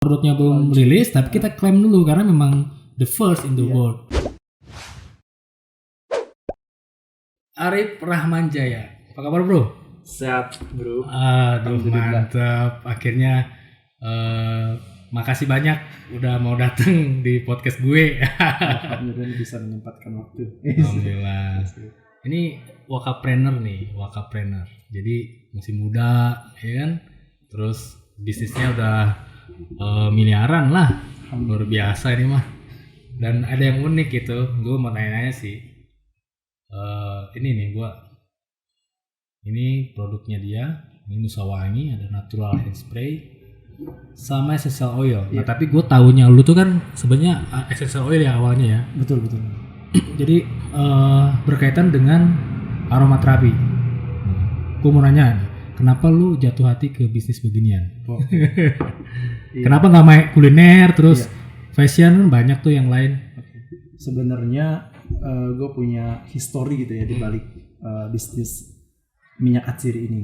produknya belum rilis, tapi kita klaim dulu karena memang the first in the world. Arif Rahman Jaya, apa kabar bro? Sehat bro. Aduh mantap, akhirnya makasih banyak udah mau datang di podcast gue. Alhamdulillah bisa menyempatkan waktu. Alhamdulillah. Ini wakapreneur nih, wakapreneur. Jadi masih muda, ya kan? Terus bisnisnya udah miliaran lah, luar biasa ini mah. Dan ada yang unik gitu, gue mau nanya-nanya sih. Ini nih ini produknya dia, ini Nusa Wangi, ada natural hairspray sama essential oil. Nah, tapi gue taunya lu tuh kan sebenarnya essential oil ya awalnya ya. Betul. Jadi berkaitan dengan aromaterapi. Gue mau nanya, kenapa lu jatuh hati ke bisnis beginian? Iya. Kenapa nggak main kuliner terus fashion, banyak tuh yang lain? Sebenarnya gue punya histori gitu ya di balik bisnis minyak atsiri ini.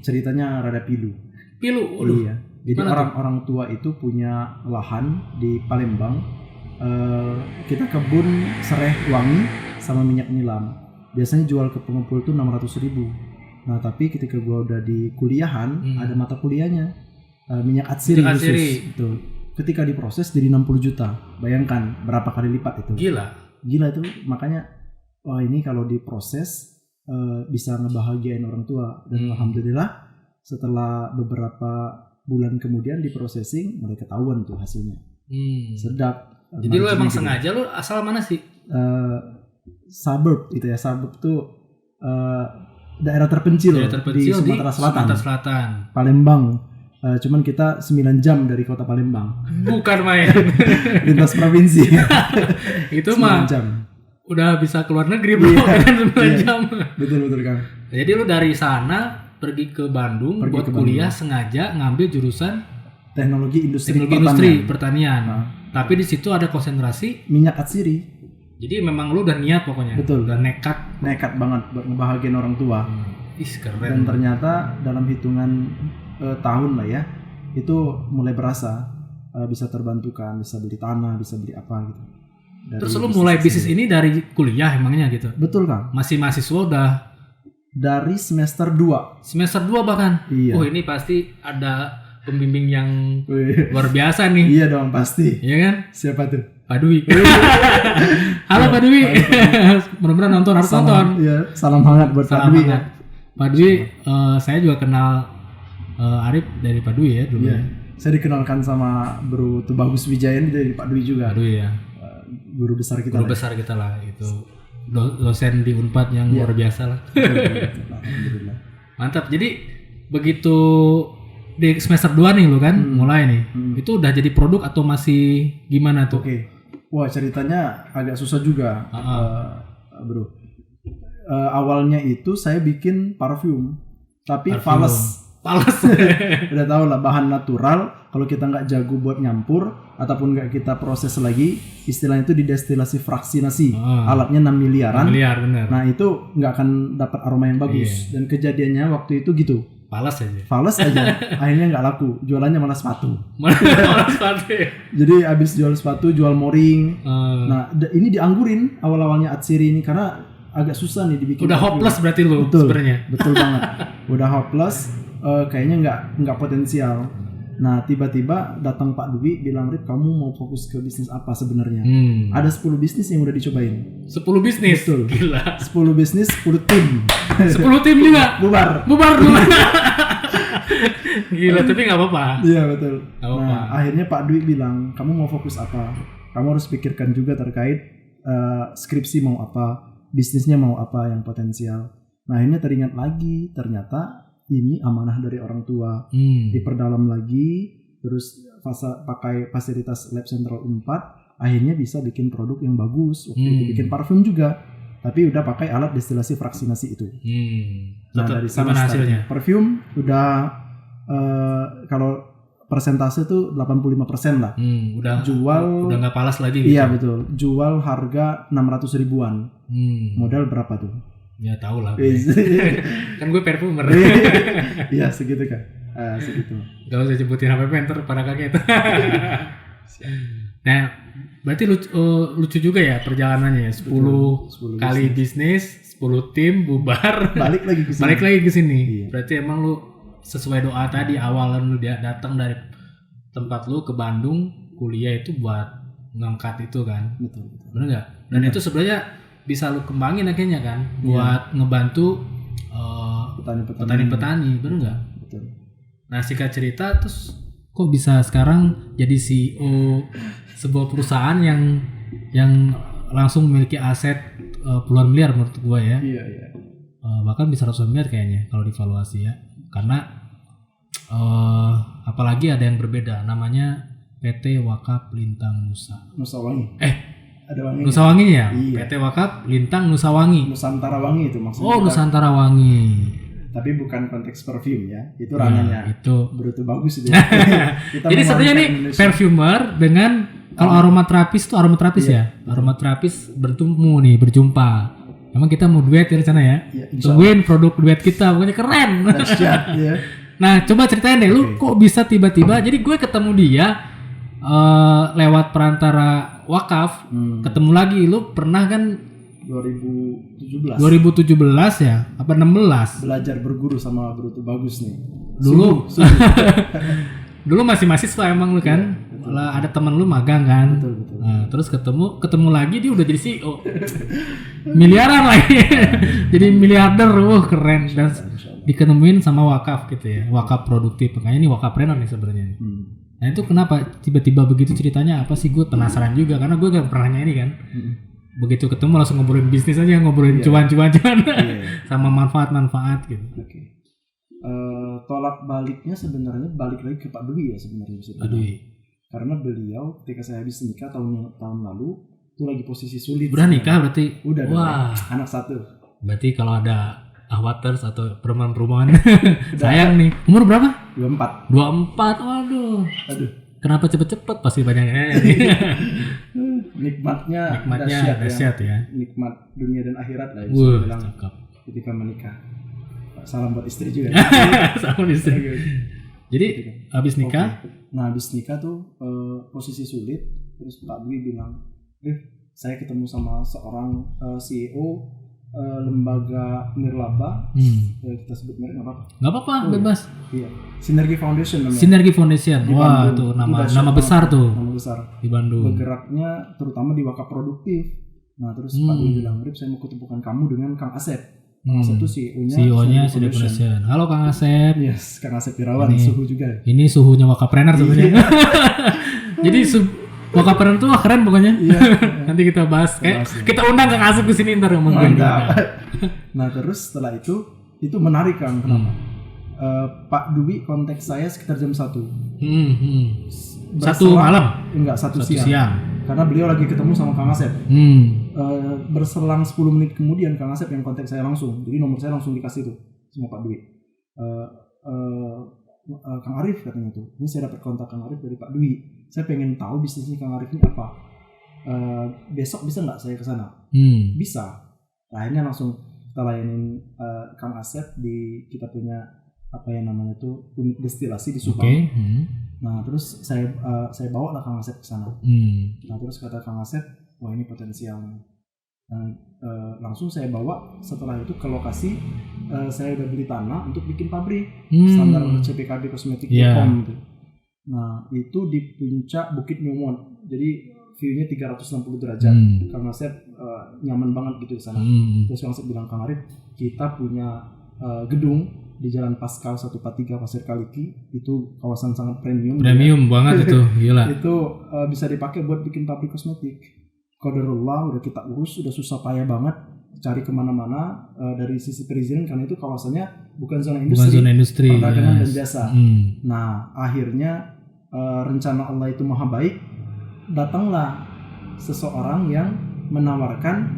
Ceritanya rada pilu. Iya. Jadi orang tua itu punya lahan di Palembang. Kita kebun sereh wangi sama minyak nilam. Biasanya jual ke pengepul tuh 600.000. Nah tapi ketika gue udah di kuliahan ada mata kuliahnya minyak atsiri khusus. Betul. Ketika diproses jadi 60 juta. Bayangkan berapa kali lipat itu. Gila itu, makanya wah ini kalau diproses bisa ngebahagiain orang tua. Dan alhamdulillah setelah beberapa bulan kemudian diprosesing mulai ketahuan tuh hasilnya. Sedap. Jadi lu emang gitu. Sengaja lu asal mana sih? Suburb itu ya, suburb tuh daerah terpencil di Sumatera Selatan. Palembang. Cuman kita 9 jam dari kota Palembang. Bukan main. Lintas provinsi. Itu mah jam. Udah bisa keluar negeri bro, kan 9 jam. Betul Kang. Jadi lu dari sana pergi ke Bandung buat kuliah sengaja ngambil jurusan teknologi industri pertanian. Tapi di situ ada konsentrasi minyak atsiri. Jadi memang lu udah niat pokoknya. Betul. Udah nekat banget buat ngebahagiain orang tua. Keren. Dan ternyata dalam hitungan tahun lah ya, itu mulai berasa bisa terbantukan, bisa beli tanah, bisa beli apa gitu. Terus lu mulai bisnis ini dari kuliah emangnya gitu? Betul Kang. Masih mahasiswa udah? Dari semester 2. Semester 2 bahkan? Iya. Oh ini pasti ada pembimbing yang luar biasa nih. Iya dong pasti. Iya kan? Siapa tuh? Pak Dwi. Halo Pak Dwi. Mudah-mudahan harus nonton. Iya, salam hangat buat Pak Dwi. Pak Dwi, saya juga kenal Arif dari Pak Dwi ya dulu. Iya. Saya dikenalkan sama Bro Tubagus Wijaya dari Pak Dwi juga. Pak Dwi ya. Guru besar kita. Lah itu. Dosen di Unpad yang luar biasa lah. Alhamdulillah. Mantap. Jadi begitu di semester 2 nih lu kan mulai nih. Itu udah jadi produk atau masih gimana tuh? Oke. Wah, ceritanya agak susah juga. Bro. Awalnya itu saya bikin parfum. Tapi fales. Udah tau lah, bahan natural. Kalau kita nggak jago buat nyampur ataupun nggak kita proses lagi, istilahnya itu didestilasi fraksinasi. Alatnya 6 miliaran. Bener. Nah itu nggak akan dapat aroma yang bagus. Dan kejadiannya waktu itu gitu. Fales aja. Akhirnya nggak laku. Jualannya malah sepatu. Jadi abis jual sepatu, jual mooring. Nah ini dianggurin awal-awalnya atsiri ini karena agak susah nih dibikin. Udah hopeless berarti lu sebenarnya. Betul banget. Udah hopeless. Kayaknya nggak potensial. Nah tiba-tiba datang Pak Dwi bilang, Rip kamu mau fokus ke bisnis apa sebenarnya? Ada 10 bisnis yang udah dicobain. 10 bisnis? Betul. Gila. 10 bisnis, 10 tim. 10 tim juga? Bubar. Gila, tapi gak apa-apa. Iya betul. Nah akhirnya Pak Dwi bilang, kamu mau fokus apa? Kamu harus pikirkan juga terkait skripsi mau apa, bisnisnya mau apa yang potensial. Nah akhirnya teringat lagi, ternyata ini amanah dari orang tua. Diperdalam lagi, terus pakai fasilitas Lab Sentral 4, akhirnya bisa bikin produk yang bagus. Waktu itu bikin parfum juga, tapi udah pakai alat destilasi fraksinasi itu. Nah dari sana hasilnya parfum udah kalau persentase tuh 85% lah. Udah nggak palas lagi gitu. Iya betul. Jual harga 600 ribuan. Modal berapa tuh? Ya tahu lah. Kan gue perfumer. Iya segitu kan. Segitu. Gak usah sebutin HPP ntar pada kaget. Nah, berarti lucu juga ya perjalanannya. 10 kali bisnis, 10 tim bubar, balik lagi ke sini. Iya. Berarti emang lu sesuai doa tadi awalan lu dia datang dari tempat lu ke Bandung kuliah itu buat ngangkat itu kan. Betul. Benar enggak? Dan itu sebenarnya bisa lu kembangin akhirnya kan buat ngebantu petani-petani, benar enggak? Betul. Nah, singkat cerita terus kok bisa sekarang jadi CEO sebuah perusahaan yang langsung memiliki aset puluhan miliar menurut gua ya. Iya. Bahkan bisa ratusan miliar kayaknya kalau divaluasi ya. Karena apalagi ada yang berbeda namanya PT Wakaf Lintang Nusawangi. Ada wangi. Nusawangi ya? Iya. PT Wakaf Lintang Nusawangi. Nusantara Wangi itu maksudnya. Oh, Nusantara Wangi. Tapi bukan konteks perfume ya. Itu ranahnya. Itu Berutu bagus itu. Jadi sebenarnya nih perfumer dengan kalau aromaterapis itu aromaterapis ya. Aromaterapis berjumpa. Emang kita mau duet ya di sana ya? Tungguin produk duet kita, pokoknya keren. Dahsyat ya. Nah, coba ceritain deh, lu kok bisa tiba-tiba? Jadi gue ketemu dia lewat perantara wakaf, ketemu lagi. Lu pernah kan 2017 ya? Apa 16? Belajar berguru sama Berutu bagus nih. Dulu dulu masih mahasiswa emang lu kan? Malah ada teman lu magang kan? Betul. Nah, terus ketemu lagi dia udah jadi CEO. Miliaran lagi. Jadi miliarder, keren. Dan diketemuin sama wakaf gitu ya. Wakaf produktif. Makanya ini wakafpreneur nih sebenarnya. Nah, itu kenapa tiba-tiba begitu ceritanya? Apa sih, gue penasaran juga karena gue gak pernah nanya ini kan. Begitu ketemu langsung ngobrolin bisnis aja, ngobrolin cuan-cuan sama manfaat-manfaat gitu. Oke. Tolak baliknya sebenarnya balik lagi ke Pak Dwi ya sebenarnya bisa. Karena beliau ketika saya habis nikah tahun lalu itu lagi posisi sulit. Udah nikah berarti? Udah. Wah. Anak 1. Berarti kalau ada ahwaters atau perumahan sayang nih. Umur berapa? 24. Waduh. Kenapa cepet-cepet? Pasti banyaknya. Nikmatnya dahsyat ya. Nikmat dunia dan akhirat lah. Cakep. Ketika menikah. Salam buat istri juga. Salam istri. Jadi habis nikah? Nah habis nikah tuh posisi sulit. Terus Pak Dwi bilang, saya ketemu sama seorang CEO lembaga nirlaba. Kita sebut merek nggak apa-apa? Bebas. Iya. Synergy Foundation namanya. Synergy Foundation. Wah, itu nama besar tuh. Nama besar di Bandung. Bergeraknya terutama di wakaf produktif. Nah terus Pak Dwi bilang, Rip, saya mau ketemukan kamu dengan Kang Asep. Kang Asep itu CEO-nya Synergy Foundation. Halo Kang Asep. Yes, Kang Asep Irawan, suhu juga. Ini suhunya wakafpreneur sebenarnya. Jadi wakafpreneur tuh keren pokoknya. Iya. Nanti kita bahas. Kita undang Kang Asep ke sini ntar ngomong. Nah, terus setelah itu menarik Kang. Kenapa? Pak Dwi kontak saya sekitar jam 1. 1 malam? Enggak, 1 siang. Karena beliau lagi ketemu sama Kang Asep. Berselang 10 menit kemudian Kang Asep yang kontak saya langsung. Jadi nomor saya langsung dikasih tuh sama Pak Dwi. Kang Arif katanya tuh. Ini saya dapat kontak Kang Arif dari Pak Dwi. Saya pengen tahu bisnisnya Kang Arif ini apa. Besok bisa nggak saya ke sana? Bisa. Akhirnya langsung kita layanin Kang Asep di kita punya apa yang namanya tuh unit destilasi di Subang. Nah terus saya bawa lah Kang Asep ke sana. Nah terus kata Kang Asep, wah ini potensial. Langsung saya bawa setelah itu ke lokasi. Saya udah beli tanah untuk bikin pabrik standar CPKB kosmetik gitu. Nah itu di puncak Bukit Nyumon. Jadi view-nya 360 derajat. Kang Asep nyaman banget gitu di sana. Terus Kang Asep bilang, Kang Arif, kita punya gedung di Jalan Pascal 143 Pasir Kaliki. Itu kawasan sangat premium banget itu, gila. Itu bisa dipakai buat bikin pabrik kosmetik. Qadarullah udah kita urus, udah susah payah banget cari kemana-mana dari sisi perizinan karena itu kawasannya bukan zona industri, perdagangan dan jasa. Nah akhirnya rencana Allah itu maha baik, datanglah seseorang yang menawarkan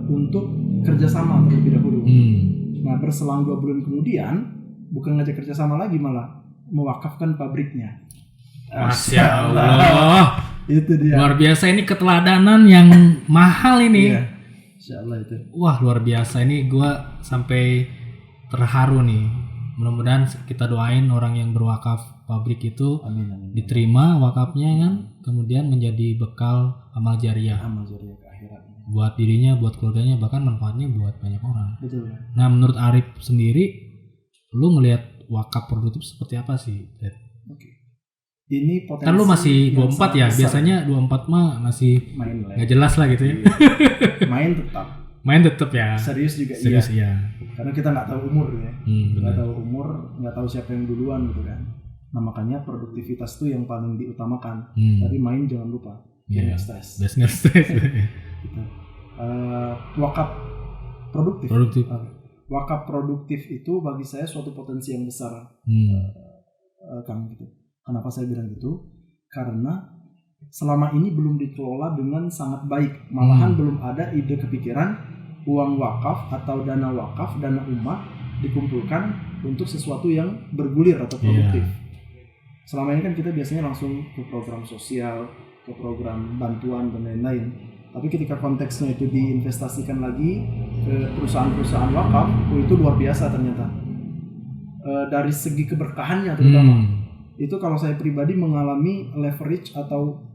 untuk kerjasama terlebih dahulu. Nah berselang 2 bulan kemudian bukan ngajak kerjasama lagi, malah mewakafkan pabriknya. Masya Allah. Itu dia. Luar biasa, ini keteladanan yang mahal ini. Iya. Insya Allah itu. Wah luar biasa, ini gue sampai terharu nih Mudah-mudahan kita doain orang yang berwakaf pabrik itu amin. Diterima wakafnya kan, kemudian menjadi bekal amal jariah ke akhirat. Buat dirinya, buat keluarganya, bahkan manfaatnya buat banyak orang. Betul. Nah, menurut Arif sendiri, lu ngelihat wakaf produktif seperti apa sih? Oke. Ini potensi. Kan lu masih 24 ya, biasanya 24 mah masih nggak jelas lah gitu ya. Main tetap ya. Serius juga iya. Karena kita nggak tahu umur ya. Nggak tahu umur, nggak tahu siapa yang duluan gitu kan. Nah makanya produktivitas tuh yang paling diutamakan. Tapi main jangan lupa. Jangan stres. Nggak stres. Gitu. Wakaf produktif. Wakaf produktif itu bagi saya suatu potensi yang besar. Kang gitu. Kenapa saya bilang gitu? Karena selama ini belum dikelola dengan sangat baik. Malahan belum ada ide kepikiran uang wakaf atau dana wakaf, dana umat dikumpulkan untuk sesuatu yang bergulir atau produktif. Selama ini kan kita biasanya langsung ke program sosial, ke program bantuan dan lain-lain. Tapi ketika konteksnya itu diinvestasikan lagi ke perusahaan-perusahaan wakaf, itu luar biasa ternyata. Dari segi keberkahannya terutama. Itu kalau saya pribadi mengalami leverage atau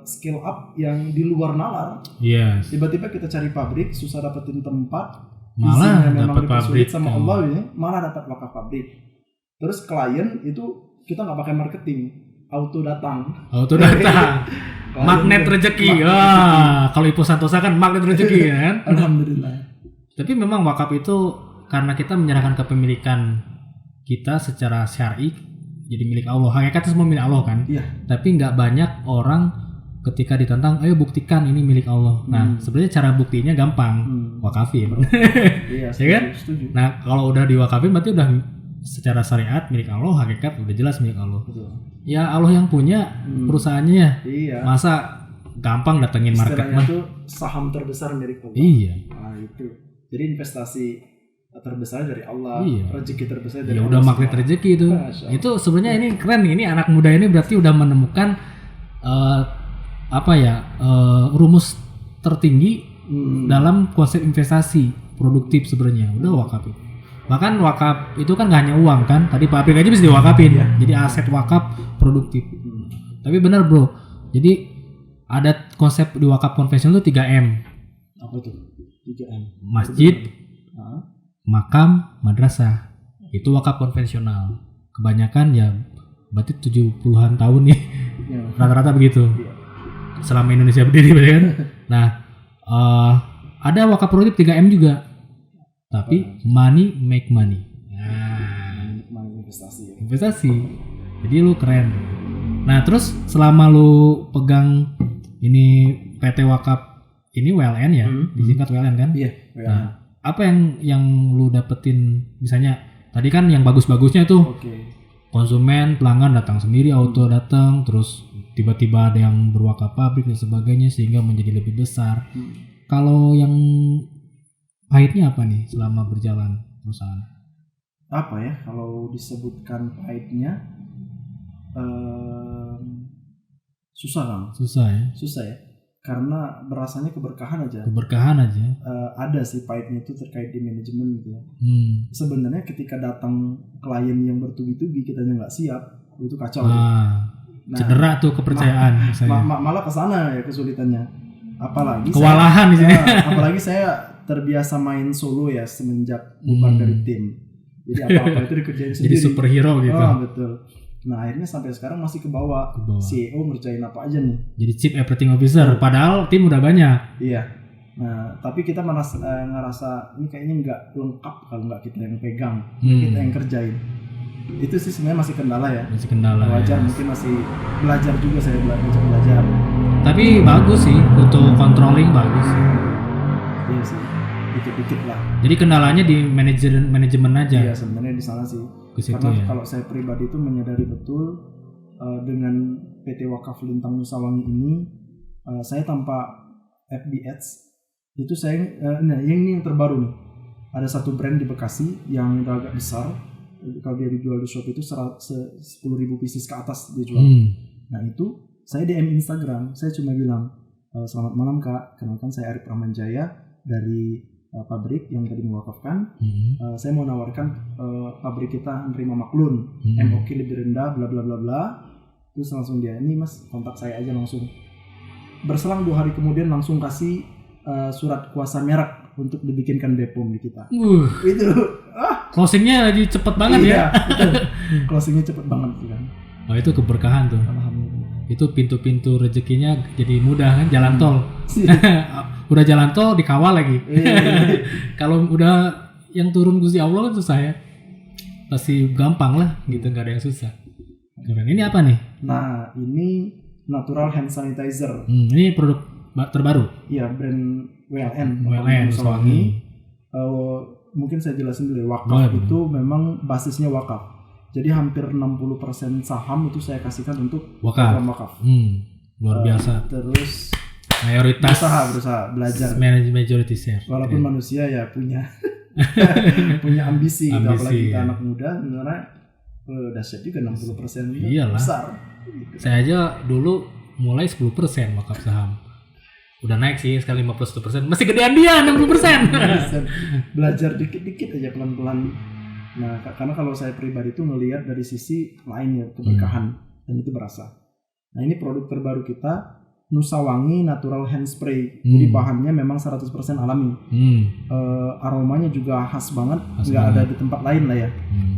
scale up yang di luar nalar. Tiba-tiba kita cari pabrik, susah dapetin tempat, malah dapat pabrik sama Allah ya, malah dapat wakaf pabrik. Terus klien itu kita nggak pakai marketing, auto datang. Magnet rezeki. Kalau Ibu Santosa kan magnet rezeki kan. Alhamdulillah. Tapi memang wakaf itu karena kita menyerahkan kepemilikan kita secara syar'i jadi milik Allah. Hakikatnya semua milik Allah kan. Tapi nggak banyak orang ketika ditantang, ayo buktikan ini milik Allah. Nah, sebenarnya cara buktinya gampang, wakafin. Iya, ya kan? Setuju. Nah, kalau udah diwakafin berarti udah secara syariat milik Allah, hakikat udah jelas milik Allah. Betul. Ya Allah yang punya perusahaannya. Iya. Masa gampang datengin market mah? Istilahnya itu saham terbesar milik Allah. Iya. Nah, itu. Jadi investasi terbesar dari Allah, rezeki terbesar dari Allah. Ya udah magnet rezeki itu. Itu sebenarnya ini keren nih. Ini anak muda ini berarti udah menemukan rumus tertinggi dalam konsep investasi produktif sebenarnya. Udah wakaf itu. Bahkan wakaf itu kan gak hanya uang kan. Tadi pabrik aja bisa diwakafin. Jadi aset wakaf produktif. Tapi benar bro. Jadi ada konsep di wakaf konvensional itu 3M. Apa tuh? 3M. Masjid, makam, madrasah. Itu wakaf konvensional. Kebanyakan ya berarti 70-an tahun nih. Rata-rata begitu. Selama Indonesia berdiri kan. Nah, ada wakaf produktif 3M juga. Tapi money make money. Nah, investasi. Jadi lu keren. Nah, terus selama lu pegang ini PT Wakaf ini WLN ya, disingkat WLN kan? Iya, WLN. Nah, apa yang lu dapetin misalnya tadi kan yang bagus-bagusnya tuh. Konsumen, pelanggan datang sendiri, auto datang, terus tiba-tiba ada yang berwakaf pabrik dan sebagainya sehingga menjadi lebih besar. Kalau yang pahitnya apa nih selama berjalan perusahaan? Apa ya kalau disebutkan pahitnya susah kan? Susah ya karena berasanya keberkahan aja. Ada sih pahitnya itu terkait di manajemen gitu ya. Sebenarnya ketika datang klien yang bertubi-tubi kitanya nggak siap itu kacau. Cedera tuh kepercayaan. Malah kesana ya kesulitannya. Apalagi kewalahan di sini. Apalagi saya terbiasa main solo ya semenjak bubar dari tim. Jadi apa-apa itu dikerjain sendiri. Jadi superhero gitu. Betul. Nah akhirnya sampai sekarang masih ke bawah. CEO ngerjain apa aja nih. Jadi Chief Operating Officer. Padahal tim udah banyak. Iya. Nah tapi kita ngerasa ini kayaknya nggak lengkap kalau nggak kita yang pegang, kita yang kerjain. Itu sih sebenarnya masih kendala ya. Wajar mungkin masih belajar juga saya belajar. Tapi bagus sih untuk controlling bagus. Iya sih. Dikit-dikit lah. Jadi kendalanya di manajemen aja. Iya sebenarnya di sana sih. Karena kalau saya pribadi itu menyadari betul dengan PT Wakaf Lintang Nusawangi ini saya tanpa FB Ads itu saya yang terbaru nih ada satu brand di Bekasi yang udah agak besar kalau dia dijual di shop itu 10.000 pieces ke atas dia jual. Nah itu saya DM Instagram saya cuma bilang selamat malam kak, kenalkan saya Arif Rahman Jaya dari pabrik yang tadi mewakafkan. Saya mau nawarkan pabrik kita nerima maklun, MOQ lebih rendah, bla bla bla bla. Terus langsung dia, ini mas kontak saya aja langsung. Berselang 2 hari kemudian langsung kasih surat kuasa merek untuk dibikinkan BPOM di kita. Itu closingnya lagi cepet banget ya. Closingnya cepet banget kan. Oh itu keberkahan tuh. Alhamdulillah. Itu pintu-pintu rezekinya jadi mudah kan, jalan tol. Udah jalan tol dikawal lagi. Kalau udah yang turun Gusti Allah kan susah ya. Pasti gampang lah gitu, nggak ada yang susah. Keren. Ini apa nih? Nah ini natural hand sanitizer. Ini produk terbaru. Iya, brand WLN. Nusawangi. Mungkin saya jelasin dulu ya. Wakaf itu memang basisnya wakaf. Jadi hampir 60% saham itu saya kasihkan untuk program wakaf. Luar biasa. Terus mayoritas berusaha belajar. Majority share. Walaupun manusia ya punya punya ambisi. Gitu. Apalagi kita anak muda, sebenarnya dahsyat juga 60%. Iyalah. Besar. Saya aja dulu mulai 10% wakaf saham. Udah naik sih sekali 51%. Masih gedean dia 60%. Belajar dikit-dikit aja pelan-pelan. Nah, karena kalau saya pribadi itu ngelihat dari sisi lainnya keberkahan dan itu berasa. Nah, ini produk terbaru kita, Nusawangi Natural Hand Spray. Jadi bahannya memang 100% alami. Aromanya juga khas banget, nggak ada di tempat lain lah ya.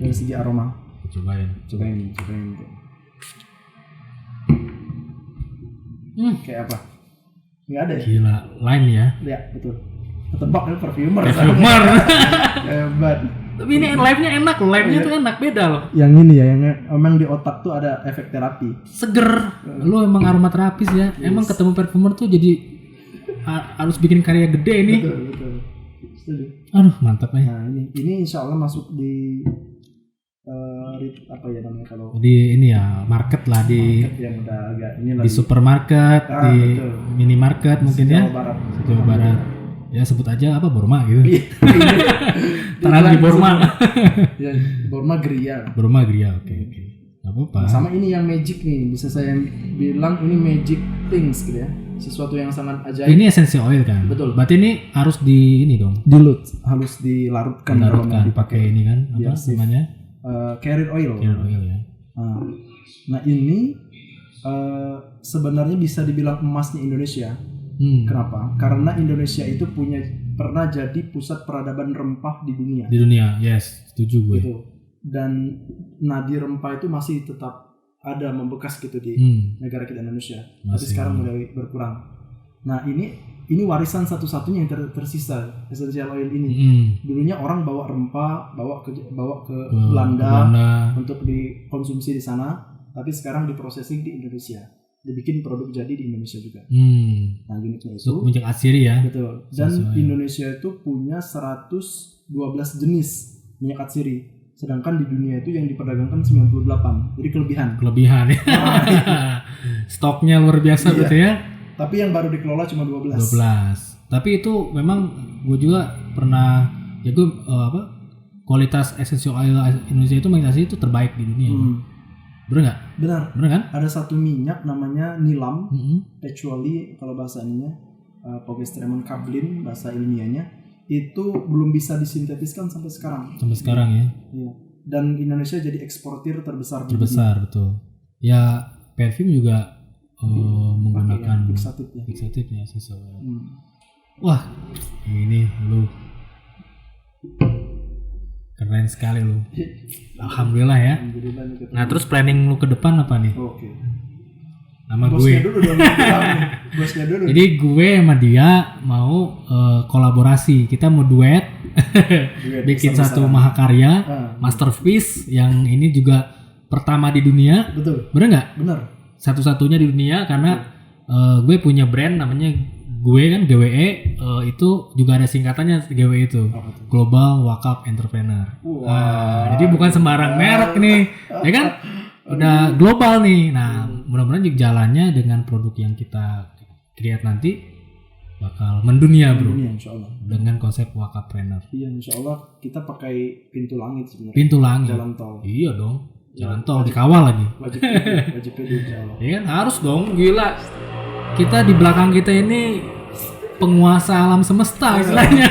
Dari segi aroma. Cobain. Kayak apa? Nggak ada ya? Gila, lime ya? Ya, betul. Ketebak kan perfumer. Hebat. Tapi ini lime-nya enak loh, lime-nya tuh enak, beda loh. Yang ini ya, yang emang di otak tuh ada efek terapi. Seger. Lu emang aromaterapis ya. Emang ketemu perfumer tuh jadi harus bikin karya gede nih. Betul. Setuju. Aduh, mantap ya. Nah, ini insya Allah masuk di apa ya namanya kalau di ini ya market lah di market yang udah agak ini di supermarket, di betul. minimarket mungkin ya. Jawa Barat. Ya sebut aja apa Borma gitu. Taruh di Borma. Ya, Borma Gria. Oke. Gak apa-apa. Sama ini yang magic nih, bisa saya bilang ini magic things gitu ya. Sesuatu yang sangat ajaib. Ini essential oil kan? Betul. Berarti ini harus di ini dong. Dilut, harus dilarutkan. Dipakai ini kan? Apa namanya? Carrier oil. Carrier oil ya. Nah ini sebenarnya bisa dibilang emasnya Indonesia. Kenapa? Karena Indonesia itu pernah jadi pusat peradaban rempah di dunia. Di dunia, yes, setuju gue. Gitu. Dan nadi rempah itu masih tetap ada membekas gitu di negara kita Indonesia. Tapi sekarang mulai berkurang. Nah ini warisan satu-satunya yang tersisa essential oil ini. Dulunya orang bawa rempah, bawa ke Belanda untuk dikonsumsi di sana, tapi sekarang diprosesing di Indonesia. Dibikin produk jadi di Indonesia juga. Nah, uniknya itu minyak atsiri ya. Betul. Dan Indonesia itu punya 112 jenis minyak atsiri. Sedangkan di dunia itu yang diperdagangkan 98. Jadi kelebihan ya. Stoknya luar biasa gitu ya. Tapi yang baru dikelola cuma 12. Tapi itu memang gue juga pernah ya gue kualitas essential oil Indonesia itu minyak atsiri itu terbaik di dunia. Bener nggak? Bener kan? Ada satu minyak namanya nilam, actually kalau bahasa ininya Pogestremon kablin bahasa ilmiahnya itu belum bisa disintetiskan sampai sekarang. Sampai sekarang ya. Iya. Dan Indonesia jadi eksportir terbesar. Betul. Ya perfume juga menggunakan fixative ya sesuai. Wah ini lu keren sekali lu. Alhamdulillah ya. Nah terus planning lu ke depan apa nih? Oke. Nama gue. Bosnya dulu. Jadi gue sama dia mau kolaborasi. Kita mau duet bikin satu mahakarya masterpiece yang ini juga pertama di dunia. Betul. Bener nggak? Bener. Satu-satunya di dunia karena gue punya brand namanya gue kan GWE, itu juga ada singkatannya GWE itu, Global Wakaf Entrepreneur. Jadi bukan sembarang merek nih, ya kan? Udah global nih. Nah, mudah-mudahan juga jalannya dengan produk yang kita create nanti bakal mendunia, bro. Insya Allah. Dengan konsep wakafpreneur. Iya, Insya Allah kita pakai pintu langit sebenarnya. Pintu langit. Jalan tol. Iya dong. Jalan tol dikawal lagi. Wajib Insya Allah. Iya kan harus dong, gila. Kita di belakang kita ini penguasa alam semesta istilahnya.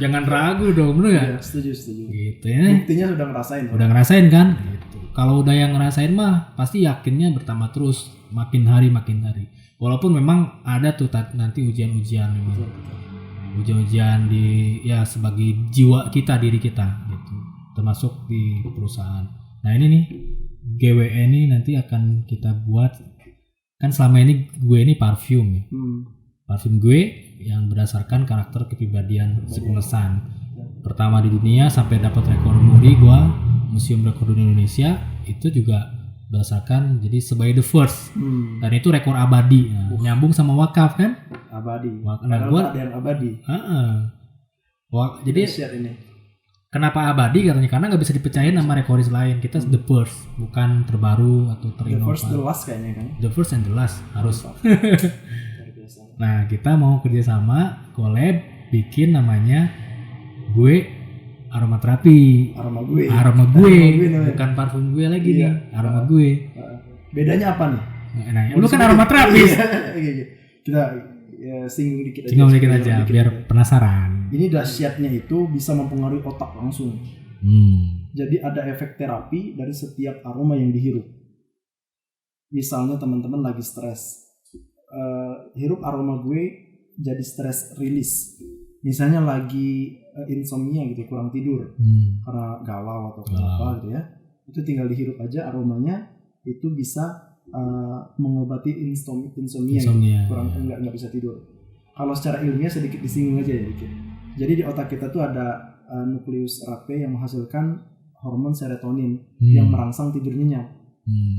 Jangan ragu dong, bener gak? Ya, setuju. Gitu ya. Buktinya sudah ngerasain. Udah ngerasain kan? Gitu. Kalau udah yang ngerasain mah pasti yakinnya bertambah terus, makin hari. Walaupun memang ada tuh nanti ujian-ujian memang. Ujian-ujian di ya sebagai jiwa kita, diri kita gitu. Termasuk di perusahaan. Nah, ini nih GWE ini nanti akan kita buat, kan selama ini gue ini parfum ya. Parfum gue yang berdasarkan karakter kepribadian si pemesan. Pertama di dunia sampai dapat rekor muri gue, Museum Rekor Dunia Indonesia itu juga berdasarkan jadi sebagai the first. Dan itu rekor abadi. Nah, nyambung sama wakaf kan? Abadi. Nah, gue ada yang abadi. Jadi ini. Kenapa abadi katanya? Karena nggak bisa dipercayain sama rekoris lain. Kita the first, bukan terbaru atau terinovasi. The first, the last kayaknya kan? The first and the last harus. Nah, kita mau kerjasama collab bikin namanya gue aromaterapi. Aroma gue bukan parfum gue lagi nih. Aroma gue. Bedanya apa nih? Nah, lu kan aromaterapis. Kita singgung dikit aja biar penasaran. Ini dahsyatnya itu bisa mempengaruhi otak langsung. Jadi ada efek terapi dari setiap aroma yang dihirup. Misalnya teman-teman lagi stres, hirup aroma gue jadi stress release. Misalnya lagi insomnia gitu, kurang tidur karena galau atau apa gitu ya, itu tinggal dihirup aja aromanya, itu bisa mengobati insomnia. Kurang nggak bisa tidur. Kalau secara ilmiah sedikit disinggung aja ya dikit. Jadi di otak kita tuh ada nukleus rape yang menghasilkan hormon serotonin yang merangsang tidur nyenyak.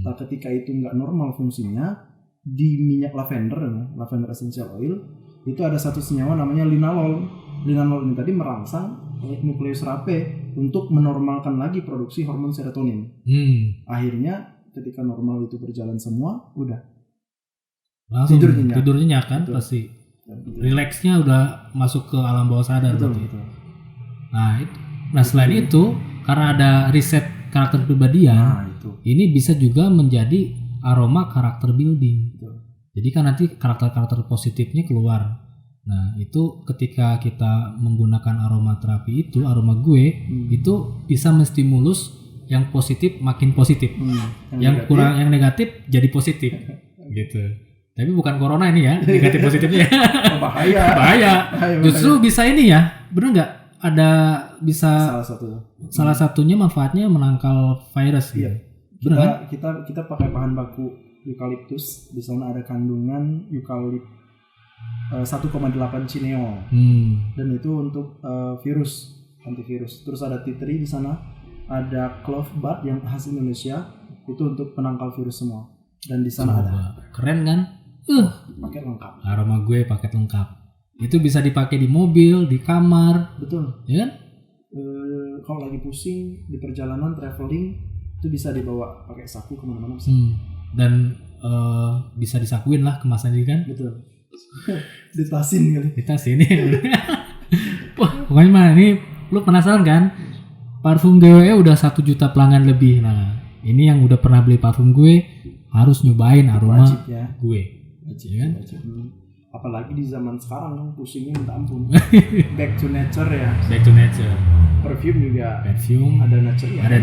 Nah, ketika itu nggak normal fungsinya, di minyak lavender essential oil itu ada satu senyawa namanya linalol. Linalol ini tadi merangsang nukleus rape untuk menormalkan lagi produksi hormon serotonin. Akhirnya ketika normal itu berjalan semua, udah langsung tidur nyenyak kan. Betul. Pasti rileksnya udah masuk ke alam bawah sadar. Betul. Nah selain itu karena ada riset karakter kepribadian, ini bisa juga menjadi aroma karakter building. Betul. Jadi kan nanti karakter-karakter positifnya keluar. Nah itu ketika kita menggunakan aromaterapi itu, aroma gue itu bisa menstimulus yang positif makin positif, yang negatif jadi positif gitu. Tapi bukan corona ini ya, negatif positifnya. Bahaya. Justru bisa ini ya, bener nggak? Ada bisa salah satunya manfaatnya menangkal virus gitu. Bener kan? Kita pakai bahan baku eukaliptus, di sana ada kandungan eukalip 1,8 cineol. Dan itu untuk virus, antivirus. Terus ada tea tree di sana, ada clove bud yang khas Indonesia, itu untuk penangkal virus semua. Dan di sana ada. Keren kan? Paket lengkap. Aroma gue paket lengkap. Itu bisa dipakai di mobil, di kamar. Betul. Ya kan? Kalau lagi pusing di perjalanan traveling itu bisa dibawa pakai saku kemana-mana. Dan bisa disakuin lah kemasan ini kan? Betul. Ditasin kali. Ditasin ini. Wah, pokoknya mah ini lu penasaran kan? Parfum GWE udah 1 juta pelanggan lebih. Nah, ini yang udah pernah beli parfum gue harus nyobain aroma gue. Wajib. Apalagi di zaman sekarang kan pusingnya minta ampun. Back to nature ya. Back to nature. Perfume juga. Ada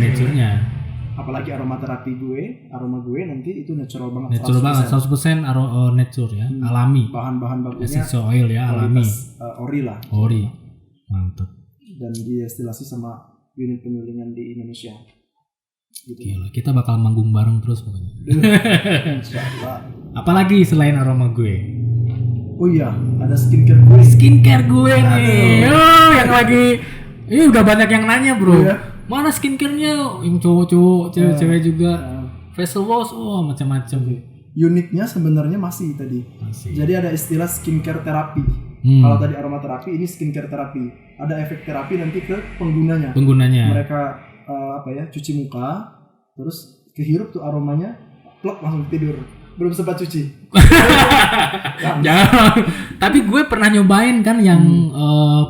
nature-nya. Apalagi aromaterapi gue, aroma gue nanti itu natural banget. Natural 100%. Banget, 100% nature ya, alami. Bahan-bahan bakunya essential oil ya, alami. Ori lah. Ori. Mantap. Dan diestilasi sama unit penyulingan di Indonesia. Gitu. Gila, kita bakal manggung bareng terus pokoknya. Insyaallah. Apalagi selain aroma gue? Oh iya, ada skincare gue. Skincare gue nih. Yang lagi ini udah banyak yang nanya, Bro. Iya. Mana skincare-nya? Yang cowok-cowok, cewek-cewek juga. Facial wash, macam-macam. Uniknya sebenarnya masih. Jadi ada istilah skincare terapi. Kalau tadi aromaterapi, ini skincare terapi. Ada efek terapi nanti ke penggunanya. Mereka cuci muka, terus kehirup tuh aromanya, plok langsung tidur. Belum sempat cuci. Jangan. Tapi gue pernah nyobain kan yang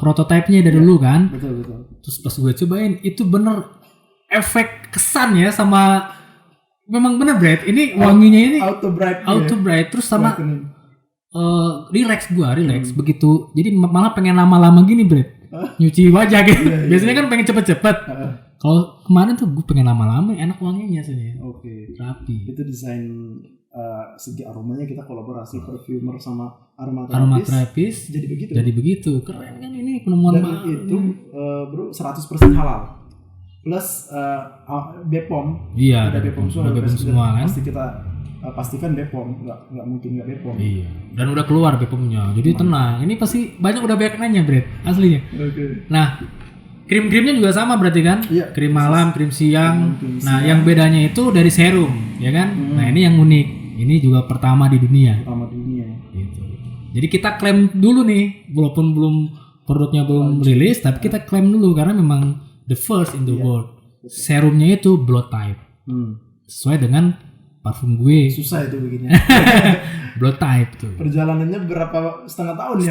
prototipenya dari dulu kan. Betul. Terus pas gue cobain itu bener efek kesan ya sama, memang bener Brad. Ini wanginya ini auto bright terus sama relax begitu. Jadi malah pengen lama-lama gini, Bre. Nyuci wajah gitu. Biasanya kan pengen cepet-cepet. Kalau kemarin tuh gue pengen lama-lama, enak wanginya biasanya. Oke. Rapi. Itu desain segi aromanya kita kolaborasi perfumer sama aromaterapis. Jadi begitu. Keren kan ini penemuan baru. Dan itu bro 100% halal. Plus BPOM. Iya, ada BPOM semua kan. Pasti kita pastikan BPOM, nggak mungkin nggak BPOM. Iya. Dan udah keluar BPOM-nya, jadi tenang. Ini pasti udah banyak nanya, Bret, aslinya. Oke. Nah, krim-krimnya juga sama berarti kan? Iya. Krim malam, krim siang. Yang bedanya itu dari serum, ya kan? Nah, ini yang unik. Ini juga pertama di dunia. Gitu. Jadi kita klaim dulu nih, walaupun produknya belum rilis, tapi kita klaim dulu karena memang the first in the world. Serumnya itu blood type. Sesuai dengan parfum gue. Susah itu bikinnya. Blood type tuh. Perjalanannya berapa setengah tahun nih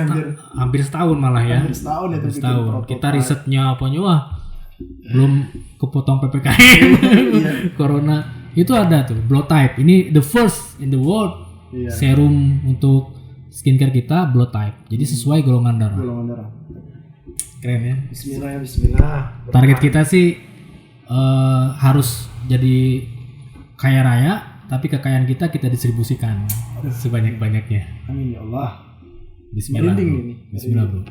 hampir setahun malah ya. Hampir setahun itu bikin setahun. Kita risetnya apanya wah belum kepotong PPKM. Corona itu ada tuh blood type. Ini the first in the world serum untuk skincare kita blood type. Jadi sesuai golongan darah. Keren ya. Bismillah. Target kita sih harus jadi kaya raya. Tapi kekayaan kita distribusikan sebanyak-banyaknya. Amin ya Allah. Bismillah. Bismillah, bro.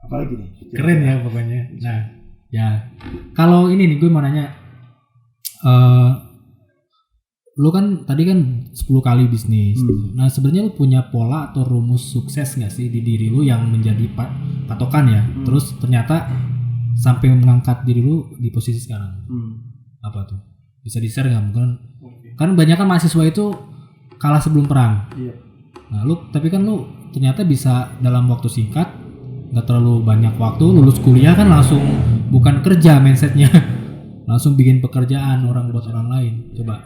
Apalagi nih? Keren ya pokoknya. Nah, ya kalau ini nih gue mau nanya, lu kan tadi kan 10 kali bisnis. Nah sebenarnya lu punya pola atau rumus sukses nggak sih di diri lu yang menjadi patokan ya? Terus ternyata sampai mengangkat diri lu di posisi sekarang. Apa tuh? Bisa di-share nggak mungkin? Kan banyak kan mahasiswa itu kalah sebelum perang. Iya. Nah, tapi kan lu ternyata bisa dalam waktu singkat, nggak terlalu banyak waktu, lulus kuliah kan langsung bukan kerja mindsetnya, langsung bikin pekerjaan buat orang lain. Coba.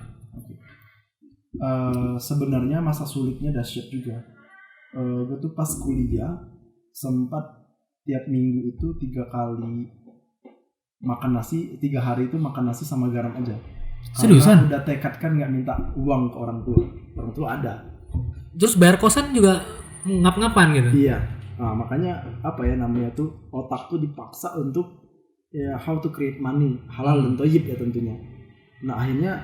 Sebenarnya masa sulitnya dahsyat juga. Gue tuh pas kuliah sempat tiap minggu itu 3 kali makan nasi, 3 hari itu makan nasi sama garam aja. Seriusan? Karena udah tekad kan nggak minta uang ke orang tua ada. Terus bayar kosan juga ngap-ngapan gitu? Iya. Nah, makanya namanya tuh otak tuh dipaksa untuk how to create money, halal dan thayyib ya tentunya. Nah akhirnya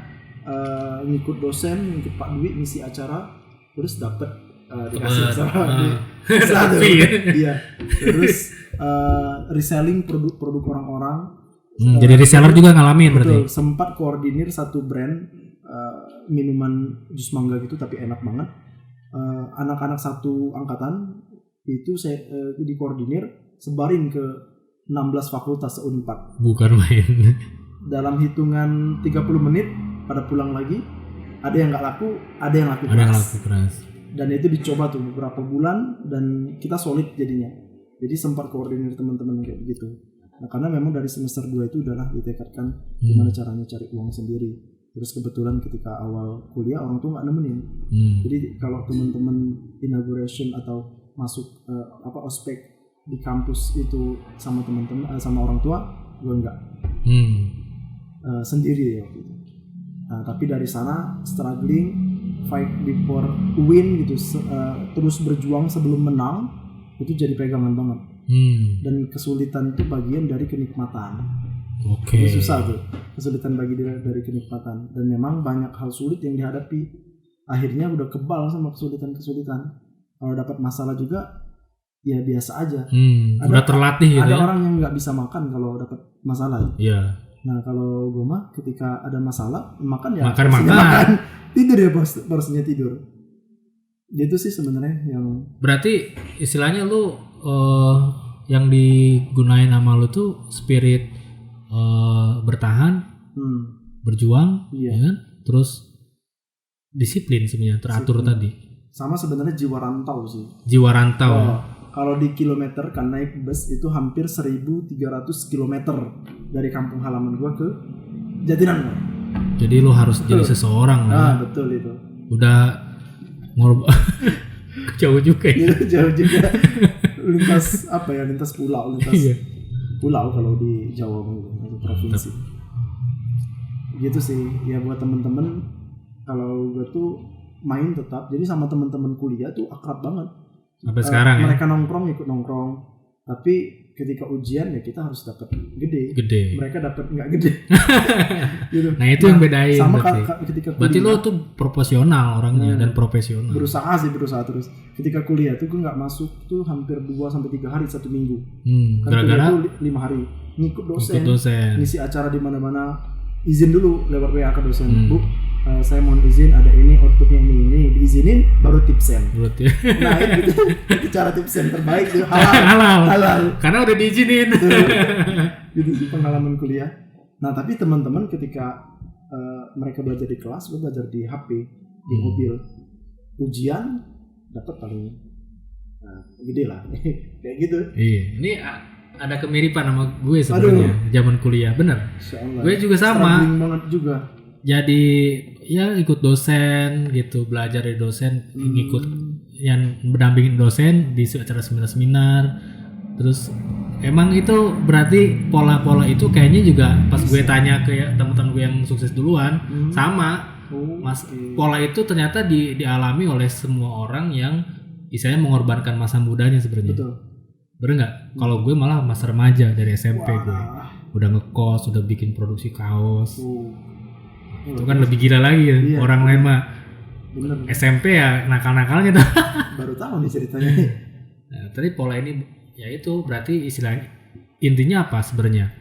ngikut dosen, ngikut Pak Dwi ngisi acara, terus dapet dikasih satu. Iya. Terus reselling produk orang-orang. Jadi reseller juga ngalamin berarti. Sempat koordinir satu brand minuman jus mangga gitu tapi enak banget. Anak-anak satu angkatan itu saya dikoordinir sebarin ke 16 fakultas se-Unpad. Bukan main. Dalam hitungan 30 menit pada pulang lagi, ada yang nggak laku, ada yang laku keras. Dan itu dicoba tuh beberapa bulan dan kita solid jadinya. Jadi sempat koordinir teman-teman kayak begitu. Nah karena memang dari semester 2 itu udahlah ditekadkan gimana caranya cari uang sendiri. Terus kebetulan ketika awal kuliah orang tua nggak nemenin. Jadi kalau teman-teman inauguration atau masuk ospek di kampus itu sama teman-teman sama orang tua, gue enggak. Sendiri ya gitu. Nah tapi dari sana struggling, fight before win gitu, terus berjuang sebelum menang itu jadi pegangan banget. Dan kesulitan itu bagian dari kenikmatan. Oke. Itu susah tuh, kesulitan dari kenikmatan. Dan memang banyak hal sulit yang dihadapi. Akhirnya udah kebal sama kesulitan. Kalau dapat masalah juga, ya biasa aja. Udah terlatih gitu. Ada orang yang nggak bisa makan kalau dapat masalah. Iya. Nah kalau gue mah ketika ada masalah makan ya makan. Tidur ya porsinya tidur. Gitu sih sebenarnya yang. Berarti istilahnya lu yang digunain sama lu tuh spirit bertahan, berjuang, ya kan? Terus disiplin sebenarnya, teratur tadi. Sama sebenarnya jiwa rantau sih. Jiwa rantau. Kalau di kilometer kan naik bus itu hampir 1.300 kilometer dari kampung halaman gua ke Jatinangor. Jadi lu harus jadi seseorang lah. Betul itu. Udah jauh juga ya. Jauh juga. lintas pulau, pulau kalau di Jawa itu provinsi. Gitu sih. Ya buat temen-temen kalau gue tuh main tetap. Jadi sama teman-teman kuliah tuh akrab banget. Sampai sekarang mereka ikut nongkrong. Tapi ketika ujian ya kita harus dapat gede. Mereka dapat nggak gede. Gitu. Nah itu yang bedain. Sama ketika kuliah. Berarti lo tuh proporsional orangnya dan profesional. Berusaha terus. Ketika kuliah tuh gue nggak masuk tuh hampir 2-3 hari 1 minggu. Gara-gara tuh 5 hari ngikut dosen. Ngisi acara di mana-mana. Izin dulu lewat WA ke dosen. Bu, saya mohon izin ada ini outputnya ini diizinin baru tipsen. Nah itu cara tipsen terbaik tuh halal. Karena udah diizinin. Gitu sih pengalaman kuliah. Nah tapi teman-teman ketika mereka belajar di kelas, gue belajar di HP, di mobil. Ujian dapat paling gede lah, kayak gitu. Iya, ini ada kemiripan sama gue sebenarnya zaman kuliah, bener. Gue juga sama. Struggling banget juga. Jadi ya ikut dosen gitu, belajar dari dosen, ngikut yang mendampingin dosen di acara seminar-seminar. Terus emang itu berarti pola-pola itu kayaknya juga pas gue tanya ke teman-teman gue yang sukses duluan sama. Pola itu ternyata dialami oleh semua orang yang istilahnya mengorbankan masa mudanya sebenarnya. Betul. Bener nggak? Kalau gue malah masa remaja dari SMP gue udah ngekos, udah bikin produksi kaos. Itu kan lebih gila lagi ya. Iya, orang lain mah SMP ya nakal-nakalnya tuh. Baru tahu nih ceritanya. Nah, tadi pola ini ya itu berarti istilahnya intinya apa sebenarnya?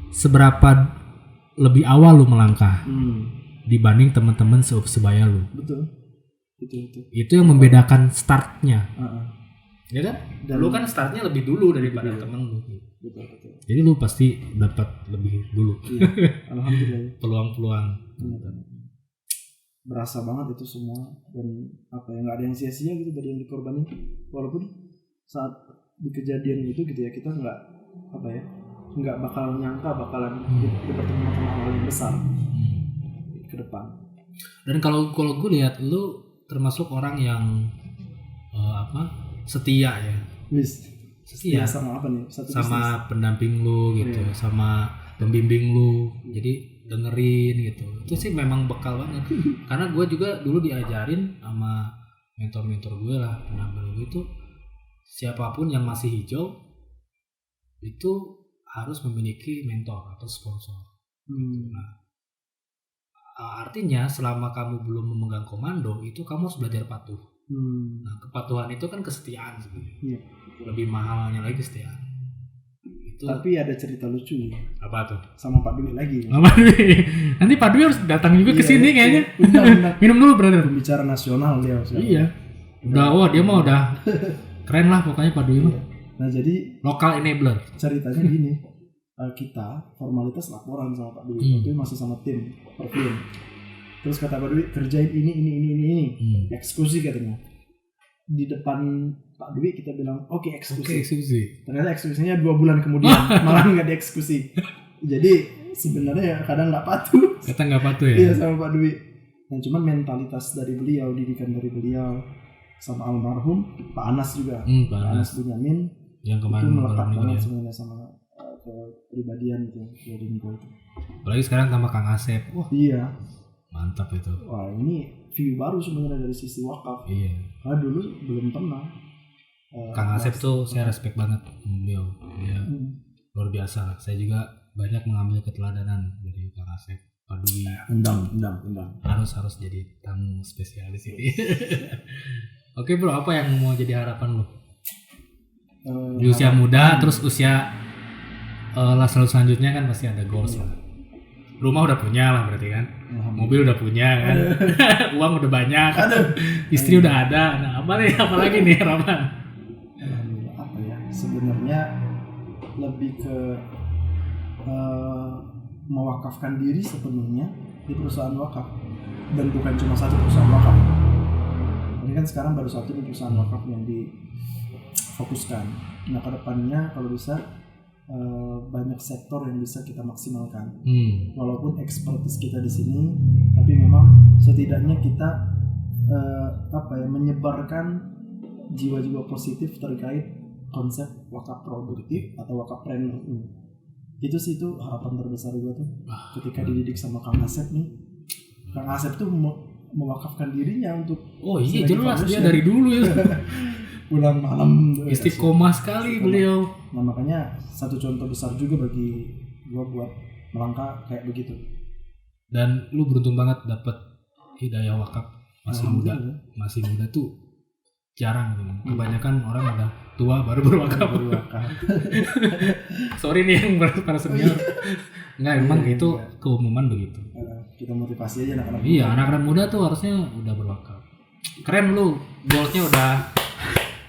Seberapa lebih awal lu melangkah dibanding teman-teman sebaya lu. Betul. Itu yang membedakan startnya. Ya kan? Lu kan startnya lebih dulu daripada temen lu. Betul. Jadi lu pasti dapat lebih dulu. Iya. Alhamdulillah. Peluang-peluang. Berasa banget itu semua dan nggak ada yang sia-sia gitu dari yang dikorbanin. Walaupun saat di kejadian itu gitu ya kita nggak bakal nyangka bakalan dipertemukan sama hal yang besar ke depan. Dan kalau gue lihat lu termasuk orang yang setia ya. Setia sama apa nih? Sama pendamping lu gitu, sama pembimbing lu. Jadi dengerin gitu. Itu sih memang bekal banget. Karena gue juga dulu diajarin sama mentor-mentor gue lah, pendamping gue itu siapapun yang masih hijau itu harus memiliki mentor atau sponsor. Nah, artinya selama kamu belum memegang komando itu kamu harus belajar patuh. Nah, kepatuhan itu kan kesetiaan sebenarnya. Iya. Lebih mahalnya lagi kesetiaan. Itu. Tapi ada cerita lucu. Apa tuh? Sama Pak Dwi lagi. Pak Dwi. Nanti Pak Dwi harus datang juga ke sini kayaknya. Undang. Minum dulu brother. Pembicara nasional dia. Iya. Dia mah udah keren lah pokoknya Pak Dwi mah. Nah jadi local enabler. Ceritanya gini, kita formalitas laporan sama Pak Dwi. Pak Dwi masih sama tim perfilm. Terus kata Pak Dwi kerjain ini. Eksekusi katanya. Di depan Pak Dwi kita bilang oke, eksekusi. Ternyata eksekusinya 2 bulan kemudian malah nggak dieksekusi. Jadi sebenarnya kadang nggak patuh. Ya. Iya sama Pak Dwi. Dan cuman mentalitas dari beliau, didikan dari beliau sama almarhum Pak Anas juga. Pak Anas Bunyamin yang kemarin itu melekat banget sebenarnya sama kepribadian itu dari Niko itu. Apalagi sekarang sama Kang Asep. Wah iya. Mantap itu. Wah ini view baru sebenarnya dari sisi wakaf. Iya. Karena dulu belum pernah. Kang Asep tuh saya respect banget beliau. Dia luar biasa. Saya juga banyak mengambil keteladanan dari Kang Asep. Pak Dwi. Undang. Harus jadi tamu spesialis ini. Oke bro, apa yang mau jadi harapan lo? Di usia muda, terus usia selanjutnya kan pasti ada goals lah. Rumah udah punya lah berarti kan, mobil udah punya kan, uang udah banyak, istri udah ada. Nah apalagi nih harapan? Apa ya? Sebenarnya lebih ke mewakafkan diri sepenuhnya di perusahaan wakaf dan bukan cuma satu perusahaan wakaf. Ini kan sekarang baru satu perusahaan wakaf yang difokuskan. Nah kedepannya kalau bisa banyak sektor yang bisa kita maksimalkan. Walaupun ekspertis kita di sini, tapi memang setidaknya kita menyebarkan jiwa-jiwa positif terkait konsep wakaf produktif atau wakaf planner ini. Itu harapan terbesar gue tuh. Ketika dididik sama Kang Asep nih, Kang Asep tuh mewakafkan dirinya untuk iya jelas dia dari dulu ya. Pulang malam istiqomah sekali beliau. Nah makanya satu contoh besar juga bagi gua buat melangkah kayak begitu. Dan lu beruntung banget dapet hidayah wakaf masih muda tuh jarang gitu. Kebanyakan orang udah tua baru berwakaf. Sorry nih yang para senior. Enggak, emang itu keumuman begitu. Kita motivasi aja anak-anak muda. Iya, anak-anak muda tuh harusnya udah berwakaf. Keren lu, goalsnya udah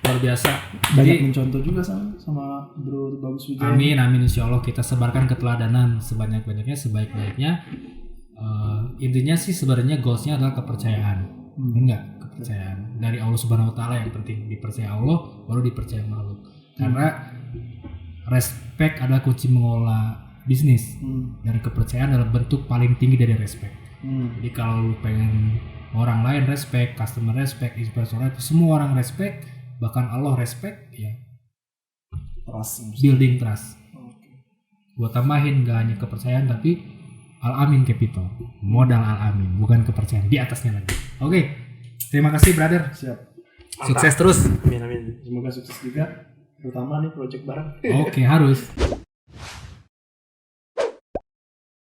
luar biasa. Banyak mencontoh juga sama Bro Bagus Wijaya. Amin insyaallah kita sebarkan keteladanan sebanyak-banyaknya, sebaik-baiknya. Intinya sih sebenarnya goalsnya adalah kepercayaan. Enggak, kepercayaan dari Allah Subhanahu wa taala yang penting. Dipercaya Allah baru dipercaya makhluk. Karena respect adalah kunci mengelola bisnis. Dan kepercayaan adalah bentuk paling tinggi dari respect. Jadi kalau lu pengen orang lain respect, customer respect, investor respect, semua orang respect, bahkan Allah respect, ya building trust. Gua tambahin gak hanya kepercayaan tapi Al-Amin Capital, modal Al-Amin, bukan kepercayaan, di atasnya lagi. Oke, terima kasih brother. Siap. Sukses terus. Amin. Semoga sukses juga, terutama nih project bareng. Oke, harus.